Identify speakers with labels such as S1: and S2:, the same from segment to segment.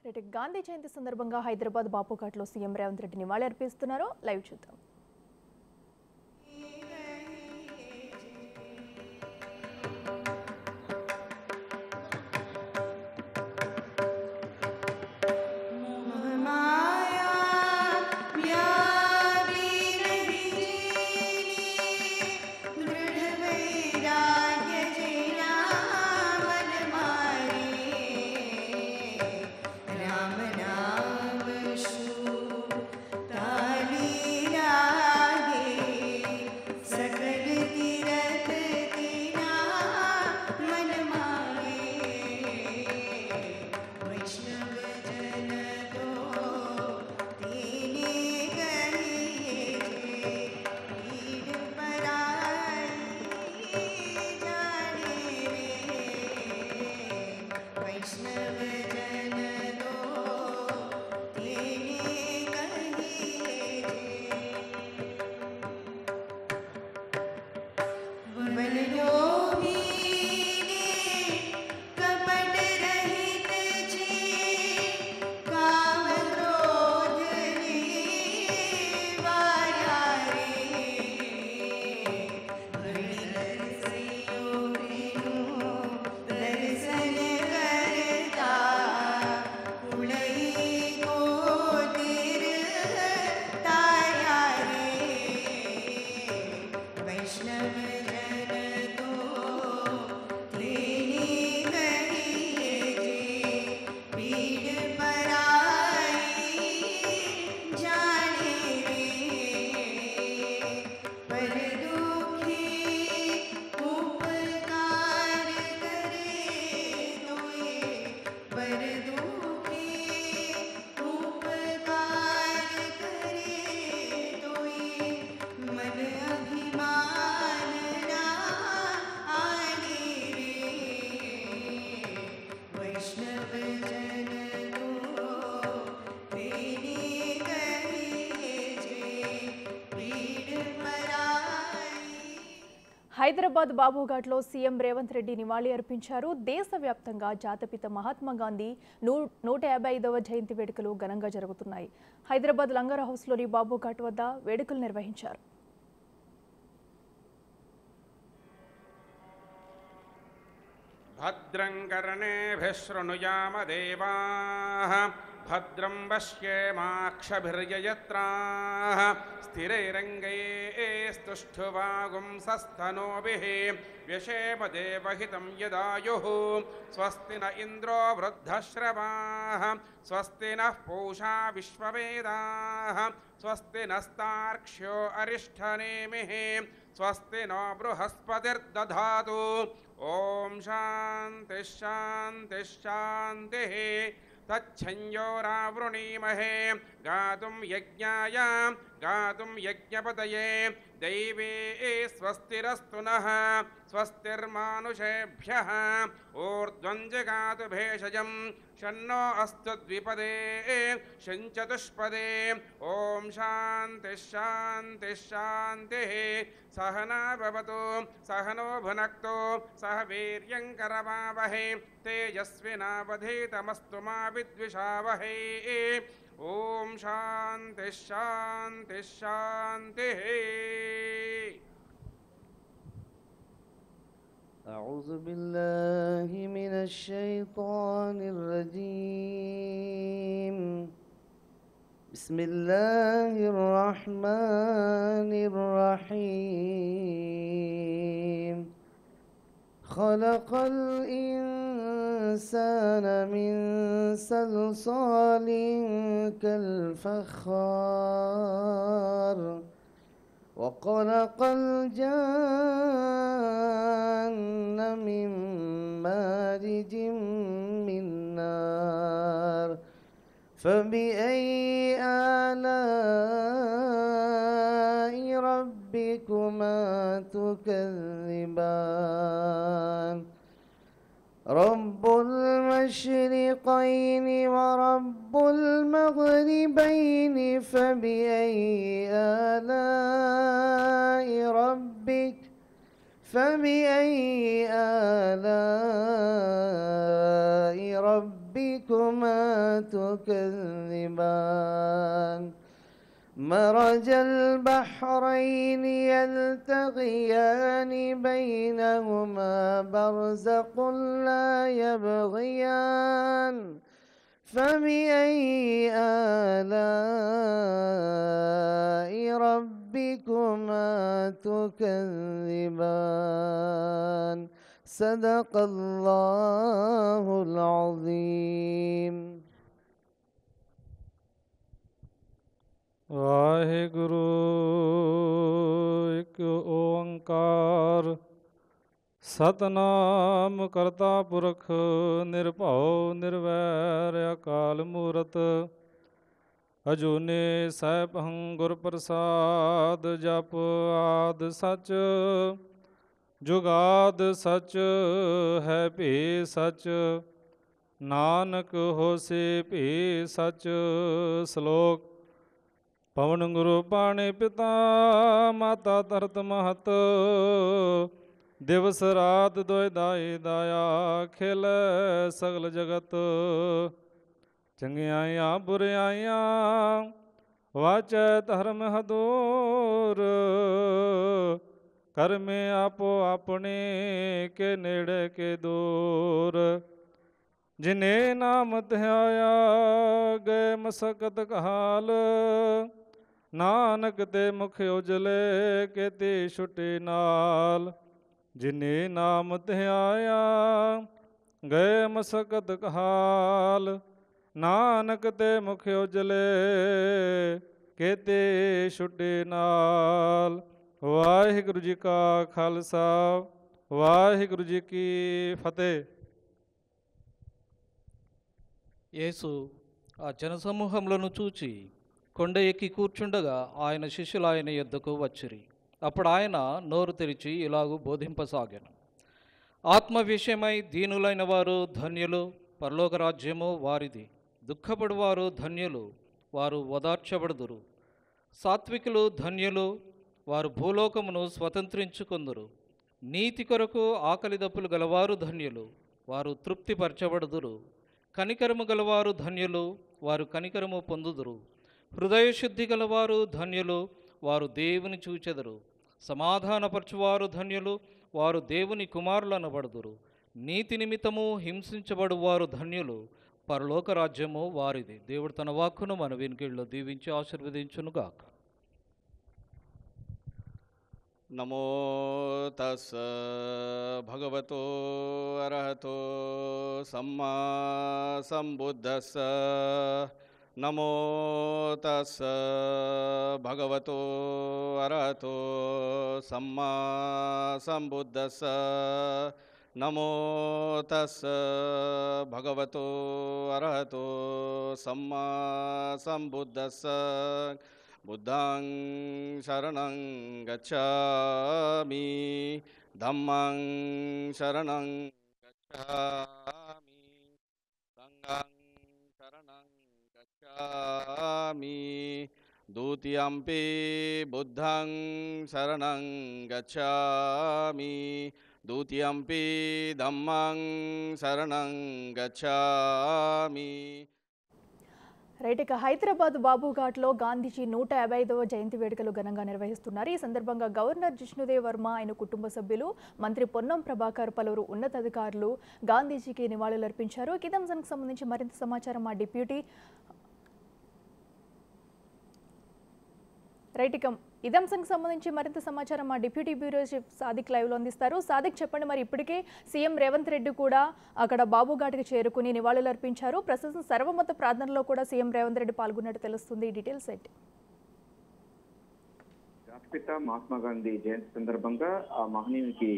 S1: Rate Gandhi జయంతి సందర్భంగా Hyderabad బాపుఘాట్లో CM Revanth Reddy నివాళి అర్పిస్తున్నారు. Live చూద్దాం. హైదరాబాద్ బాపుఘాట్లో సీఎం రేవంత్ రెడ్డి నివాళి అర్పించారు. దేశవ్యాప్తంగా జాతిపిత మహాత్మా గాంధీ 155వ జయంతి వేడుకలు ఘనంగా జరుగుతున్నాయి. హైదరాబాద్ లంగర్ హౌస్లోని బాపుఘాట్ వద్ద వేడుకలు నిర్వహించారు.
S2: భద్రం కర్ణేభిః శృణుయామ దేవాః భద్రం పశ్యేమాక్షభిర్యజత్రాః స్థిరైరంగైస్తుష్ఠువాగుంసస్తనూభిः వ్యశేమ దేవహితం యదాయుః స్వస్తి న ఇంద్రో వృద్ధశ్రవాः స్వస్తి నః పూషా విశ్వవేదాः స్వస్తి నస్తార్క్ష్యో అరిష్టనేమిః స్వస్తి నో బృహస్పతిర్దధాతు. ఓం శాంతి శాంతి శాంతి. తచ్ఛంయోరావృణీమహే గాతుం యజ్ఞాయ గాతుం యజ్ఞపతయే దైవే స్వస్తిరస్తు నః స్వస్తిర్మానుషేభ్యః ఊర్ధ్వం జగాతు భేషజం షన్నో అస్తు ద్విపదే షంచతుష్పదే. ఓం శాంతి శాంతి శాంతి. సహనా భవతు సహనో భునక్తు సహ వీర్యం కరవావహై తేజస్వినావధీతమస్తు మా విద్విషావహై. ఓం శాంతి శాంతి శాంతి.
S3: أعوذ بالله من الشيطان الرجيم. بسم الله الرحمن الرحيم. خلق الإنسان من صلصال كالفخار وخلق الجان من مارج من نار. فبأي آلاء ربكما تكذبان. رب المشرقين ورب المغربين فبأي آلاء ربك فبأي آلاء ربك ربكما تكذبان مرج البحرين يلتقيان بينهما برزق لا يبغيان فبأي آلاء ربكما تكذبان صدق الله العظيم
S4: ਵਾਹਿਗੁਰੂ ਇੱਕ ਓੰਕਾਰ ਸਤਨਾਮ ਕਰਤਾ ਪੁਰਖ ਨਿਰਭਉ ਨਿਰਵੈਰ ਅਕਾਲ ਮੂਰਤ ਅਜੂਨੇ ਸੈਭੰ ਗੁਰ ਪ੍ਰਸਾਦ ਜਪ ਆਦ ਸਚ ਜੁਗਾਦ ਸਚ ਹੈ ਭੀ ਸਚ ਨਾਨਕ ਹੋਸੀ ਭੀ ਸਚ ਸ਼ਲੋਕ ਪਵਨ ਗੁਰੂ ਪਾਣੀ ਪਿਤਾ ਮਾਤਾ ਧਰਤ ਮਹਤ ਦਿਵਸ ਰਾਤ ਦੋਇ ਦਾਈ ਦਾਇਆ ਖਿਲ ਸਗਲ ਜਗਤ ਚੰਗਿਆਈਆਂ ਬੁਰਿਆਈਆਂ ਵਾਚੈ ਧਰਮ ਹਦੂਰ ਕਰਮੇ ਆਪੋ ਆਪਣੇ ਕੇ ਨੇੜੇ ਕੇ ਦੂਰ ਜਿਨੇ ਨਾਮ ਧਿਆਇਆ ਗਏ ਮਸਕਤ ਕਹਾਲ ਨਾਨਕ ਤੇ ਮੁਖ ਉਜਲੇ ਕੇਤੀ ਛੁਟੇ ਨਾਲ ਜਿਨੇ ਨਾਮ ਧਿਆਇਆ ਗਏ ਮਸਕਤ ਕਹਾਲ ਨਾਨਕ ਤੇ ਮੁਖ ਉਜਲੇ ਕੇਤੇ ਛੁਟੇ ਨਾਲ। ਵਾਹਿਗੁਰੂ ਜੀ ਕਾ ਖਾਲਸਾ ਵਾਹਿਗੁਰੂ ਜੀ ਕੀ ఫతేహ్।
S5: యేసు ఆ జనసమూహములను చూచి కొండ ఎక్కి కూర్చుండగా ఆయన శిష్యులు ఆయన యొద్దకు వచ్చిరి. అప్పుడు ఆయన నోరు తెరిచి ఇలాగూ బోధింపసాగాను. ఆత్మ విషయమై దీనులైన వారు ధన్యులు, పరలోక రాజ్యము వారిది. దుఃఖపడువారు ధన్యులు, వారు ఓదార్చబడుదురు. సాత్వికులు ధన్యులు, వారు భూలోకమును స్వతంత్రించుకొందురు. నీతి కొరకు ఆకలి దప్పులు గలవారు ధన్యులు, వారు తృప్తిపరచబడుదురు. కనికరము గలవారు ధన్యులు, వారు కనికరము పొందుదురు. హృదయశుద్ధి గలవారు ధన్యులు, వారు దేవుని చూచెదరు. సమాధానపరచువారు ధన్యులు, వారు దేవుని కుమారులు అనబడుదురు. నీతి నిమిత్తము హింసించబడువారు ధన్యులు, పరలోక రాజ్యము వారిది. దేవుడు తన వాక్కును మన వినికిడిలో దీవించి ఆశీర్వదించునుగాక.
S6: నమో తస్స భగవతో అర్హతో సమ్మా సంబుద్ధస్స. నమో తస్స భగవతో అర్హతో సమ్మా సంబుద్ధస్స. నమో తస్స భగవతో అర్హతో సమ్మా సంబుద్ధస్స. బుద్ధం శరణం గచ్ఛామి, ధమ్మం శరణం గచ్ఛామి, సంఘం శరణం గచ్ఛామి. ద్వితీయంపి బుద్ధం శరణం గచ్ఛామి, ద్వితీయంపి ధమ్మం శరణం గచ్ఛామి.
S1: రైట్, ఇక హైదరాబాద్ బాబుఘాట్లో గాంధీజీ 155వ జయంతి వేడుకలు ఘనంగా నిర్వహిస్తున్నారు. ఈ సందర్భంగా గవర్నర్ జిష్ణుదేవ్ వర్మ, ఆయన కుటుంబ సభ్యులు, మంత్రి పొన్నం ప్రభాకర్, పలువురు ఉన్నతాధికారులు గాంధీజీకి నివాళులర్పించారు. ఇదంశానికి సంబంధించి మరింత సమాచారం మా డిప్యూటీ బ్యూరో చీఫ్ సాదిక్ లైవ్లో అందిస్తారు. సాదిక్, చెప్పండి, మరి ఇప్పటికే సీఎం రేవంత్ రెడ్డి కూడా అక్కడ బాబుఘాట్కి చేరుకుని నివాళులర్పించారు. ప్రస్తుతం సర్వమత ప్రార్థనలో కూడా సీఎం రేవంత్ రెడ్డి పాల్గొన్నట్టు తెలుస్తుంది. డీటెయిల్స్ ఏంటి?
S7: జాతిపిత మహాత్మా గాంధీ జయంతి సందర్భంగా ఆ మహనీయునికి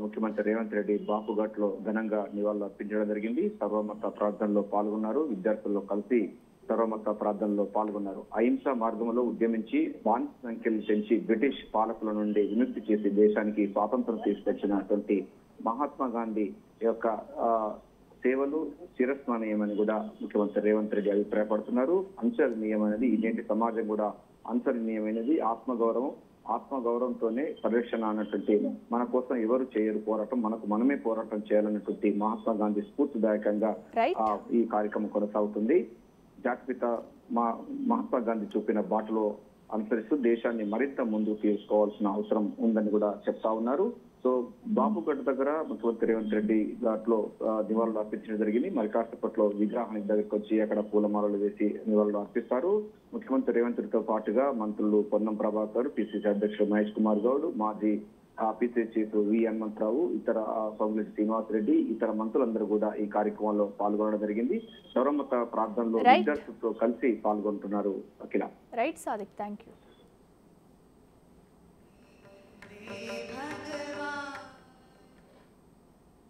S7: ముఖ్యమంత్రి రేవంత్ రెడ్డి బాపుఘాట్లో ఘనంగా నివాళులు అర్పించడం జరిగింది. సర్వమత ప్రార్థనలో పాల్గొన్నారు. విద్యార్థుల్లో కలిసి సర్వమత ప్రార్థనలో పాల్గొన్నారు. అహింసా మార్గంలో ఉద్యమించి బానిస సంఖ్యలు పెంచి బ్రిటిష్ పాలకుల నుండి విముక్తి చేసి దేశానికి స్వాతంత్రం తీసుకొచ్చినటువంటి మహాత్మా గాంధీ యొక్క సేవలు చిరస్మరణీయమని కూడా ముఖ్యమంత్రి రేవంత్ రెడ్డి అభిప్రాయపడుతున్నారు. అనుసరణీయమైనది, ఈ నేటి సమాజం కూడా అనుసరణీయమైనది. ఆత్మగౌరవం, ఆత్మగౌరవంతోనే పరిరక్షణ అన్నటువంటి మన కోసం ఎవరు చేయరు పోరాటం, మనకు మనమే పోరాటం చేయాలన్నటువంటి మహాత్మా గాంధీ స్ఫూర్తిదాయకంగా ఈ కార్యక్రమం కొనసాగుతుంది. జాతిపిత మహాత్మా గాంధీ చూపిన బాటలో అనుసరిస్తూ దేశాన్ని మరింత ముందుకు తీసుకోవాల్సిన అవసరం ఉందని కూడా చెప్తా ఉన్నారు. సో బాపుగడ్ దగ్గర ముఖ్యమంత్రి రేవంత్ రెడ్డి ఘాట్లో నివాళులు అర్పించడం జరిగింది. మరి కాసేపట్లో విగ్రహానికి దగ్గరికి వచ్చి అక్కడ పూలమాలలు వేసి నివాళులు అర్పిస్తారు. ముఖ్యమంత్రి రేవంత్ రెడ్డితో పాటుగా మంత్రులు పొన్నం ప్రభాకర్, పిసిసి అధ్యక్షుడు మహేష్ కుమార్ గౌడ్, మాజీ పిసిసి చీఫ్ వి హనుమంతరావు, ఇతర సోమిరెడ్డి శ్రీనివాస్ రెడ్డి, ఇతర మంత్రులందరూ కూడా ఈ కార్యక్రమంలో పాల్గొనడం జరిగింది. సర్వమత ప్రార్థనలో విద్యార్థులతో కలిసి పాల్గొంటున్నారు. Akhila.
S1: Right Sadiq, thank you.